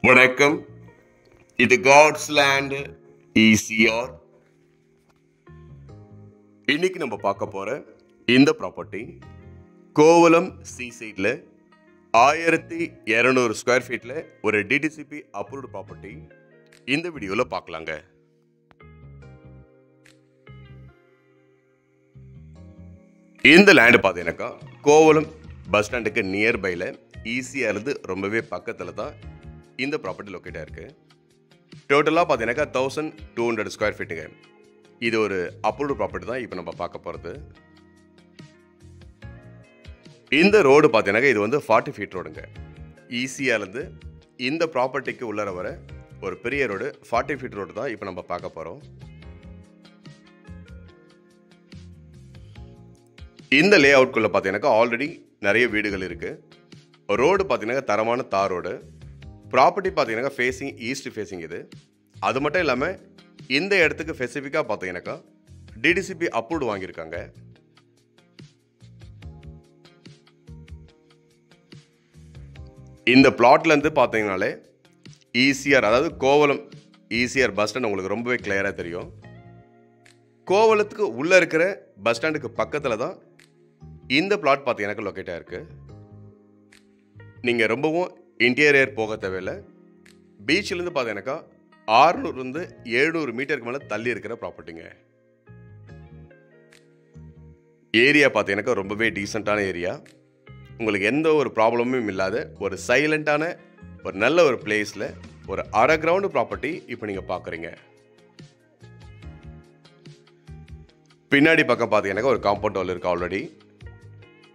வணக்கம். இது God's land ECR. இன்னைக்கு நம்ம பார்க்க போற இந்த ப்ராப்பர்ட்டி கோவலம் சி சைட்ல 1200 ஸ்கொயர் ஃபீட்ல ஒரு டிடிசிபி அப்ரூவ்டு ப்ராப்பர்ட்டி இந்த வீடியோல பார்க்கலாங்க. இந்த லேண்ட் பார்த்தீங்கன்னாக்கா கோவலம் பஸ் ஸ்டாண்டுக்கு நியர்பைல ஈஸியாக இருந்து ரொம்பவே பக்கத்தில் தான் இந்த ப்ராப்பர்ட்டி லொக்கேட் ஆயிருக்கு. டோட்டலாக பார்த்தீங்கன்னாக்கா 1200 ஸ்கொயர் ஃபீட்டுங்க. இது ஒரு அப்ரூவ்டு ப்ராப்பர்ட்டி தான் இப்போ நம்ம பார்க்க போகிறது. இந்த ரோடு பார்த்தீங்கன்னாக்கா இது வந்து 40 ஃபீட் ரோடுங்க. ஈஸியாலேருந்து இந்த ப்ராப்பர்ட்டிக்கு உள்ளர வர ஒரு பெரிய ரோடு 40 ஃபீட் ரோடு தான் இப்போ நம்ம பார்க்க போகிறோம். இந்த லே அவுட்குள்ளே பார்த்தீங்கன்னாக்கா ஆல்ரெடி நிறைய வீடுகள் இருக்குது. ரோடு பார்த்தீங்கன்னா தரமான தார் ரோடு. ப்ராப்பர்ட்டி பார்த்தீங்கன்னா ஃபேஸிங் ஈஸ்ட் ஃபேஸிங் இது. அது மட்டும் இல்லாமல் இந்த இடத்துக்கு ஸ்பெசிஃபிக்காக பார்த்தீங்கன்னாக்கா டிடிசிபி அப்ரூவ்டு வாங்கியிருக்காங்க. இந்த பிளாட்லேருந்து பார்த்தீங்கனாலே ஈசிஆர், அதாவது கோவலம் ஈசிஆர் பஸ் ஸ்டாண்ட் உங்களுக்கு ரொம்பவே கிளியராக தெரியும். கோவலத்துக்கு உள்ளே இருக்கிற பஸ் ஸ்டாண்டுக்கு பக்கத்தில் தான் இந்த பிளாட் பார்த்தீங்கன்னாக்கா லொக்கேட் ஆகிருக்கு. நீங்கள் ரொம்பவும் இன்டீரியர் போக தேவையில்லை. பீச்சிலேருந்து பார்த்தீங்கன்னாக்கா 600 700 மீட்டருக்கு மேலே தள்ளி இருக்கிற ப்ராப்பர்ட்டிங்க. ஏரியா பார்த்தீங்கன்னாக்கா ரொம்பவே டீசெண்டான ஏரியா. உங்களுக்கு எந்த ஒரு ப்ராப்ளமும் இல்லாத ஒரு சைலண்டான ஒரு நல்ல ஒரு பிளேஸில் ஒரு அரை கிரவுண்டு ப்ராப்பர்ட்டி இப்போ நீங்கள் பார்க்குறீங்க. பின்னாடி பக்கம் பார்த்தீங்கன்னாக்கா ஒரு காம்பவுண்ட் வால் இருக்குது ஆல்ரெடி.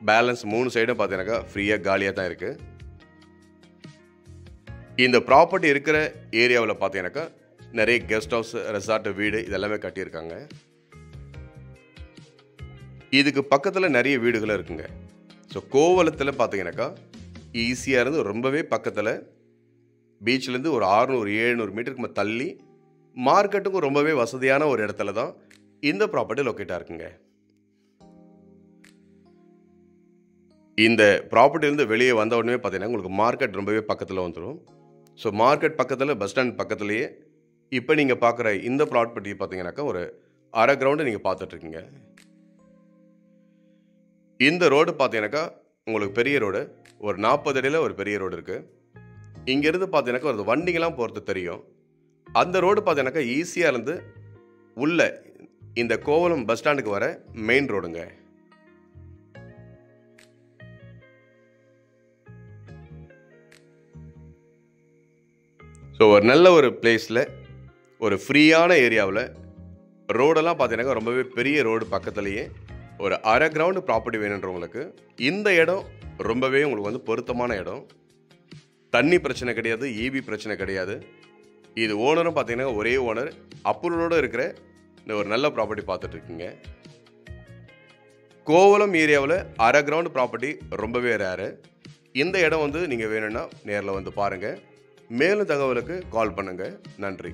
பேலன்ஸ் 3 சைடும் பார்த்தீங்கன்னாக்கா ஃப்ரீயாக காலியாக தான் இருக்குது. இந்த ப்ராப்பர்ட்டி இருக்கிற ஏரியாவில் பார்த்தீங்கன்னாக்கா நிறைய கெஸ்ட் ஹவுஸ், ரெசார்ட், வீடு இதெல்லாமே கட்டியிருக்காங்க. இதுக்கு பக்கத்தில் நிறைய வீடுகளும் இருக்குங்க. ஸோ கோவலத்தில் பார்த்தீங்கன்னாக்கா ஈஸியாக இருந்து ரொம்பவே பக்கத்தில் பீச்சிலேருந்து ஒரு 600 700 மீட்டருக்கு தள்ளி மார்க்கெட்டுக்கும் ரொம்பவே வசதியான ஒரு இடத்துல தான் இந்த ப்ராப்பர்ட்டி லொக்கேட்டாக இருக்குங்க. இந்த ப்ராப்பர்ட்டிலேருந்து வெளியே வந்த உடனே பார்த்தீங்கன்னா உங்களுக்கு மார்க்கெட் ரொம்பவே பக்கத்தில் வந்துடும். ஸோ மார்க்கெட் பக்கத்தில், பஸ் ஸ்டாண்ட் பக்கத்துலேயே இப்போ நீங்கள் பார்க்குற இந்த ப்ராப்பர்ட்டி பார்த்தீங்கன்னாக்கா ஒரு அரை கிரவுண்டு நீங்கள் பார்த்துட்ருக்கீங்க. இந்த ரோடு பார்த்தீங்கன்னாக்கா உங்களுக்கு பெரிய ரோடு, ஒரு 40 அடியில் ஒரு பெரிய ரோடு இருக்குது. இங்கேருந்து பார்த்தீங்கன்னாக்கா ஒரு வண்டிங்கெல்லாம் போகிறது தெரியும். அந்த ரோடு பார்த்தீங்கன்னாக்கா ஈஸியாக இருந்து உள்ள இந்த கோவலம் பஸ் ஸ்டாண்டுக்கு வர மெயின் ரோடுங்க. ஸோ ஒரு நல்ல ஒரு பிளேஸில் ஒரு ஃப்ரீயான ஏரியாவில் ரோடெல்லாம் பார்த்தீங்கன்னாக்கா ரொம்பவே பெரிய ரோடு பக்கத்துலேயே ஒரு அரை கிரவுண்டு ப்ராப்பர்ட்டி வேணுன்றவங்களுக்கு இந்த இடம் ரொம்பவே உங்களுக்கு வந்து பொருத்தமான இடம். தண்ணி பிரச்சனை கிடையாது, ஈபி பிரச்சனை கிடையாது. இது ஓனரும் பார்த்தீங்கன்னா ஒரே ஓனர், அப்ரூவோடு இருக்கிற இந்த ஒரு நல்ல ப்ராப்பர்ட்டி பார்த்துட்ருக்கீங்க. கோவலம் ஏரியாவில் அரை கிரவுண்டு ப்ராப்பர்ட்டி ரொம்பவே ரேரு. இந்த இடம் வந்து நீங்கள் வேணும்னா நேரில் வந்து பாருங்கள். மேலும் தகவலுக்கு கால் பண்ணுங்கள். நன்றி.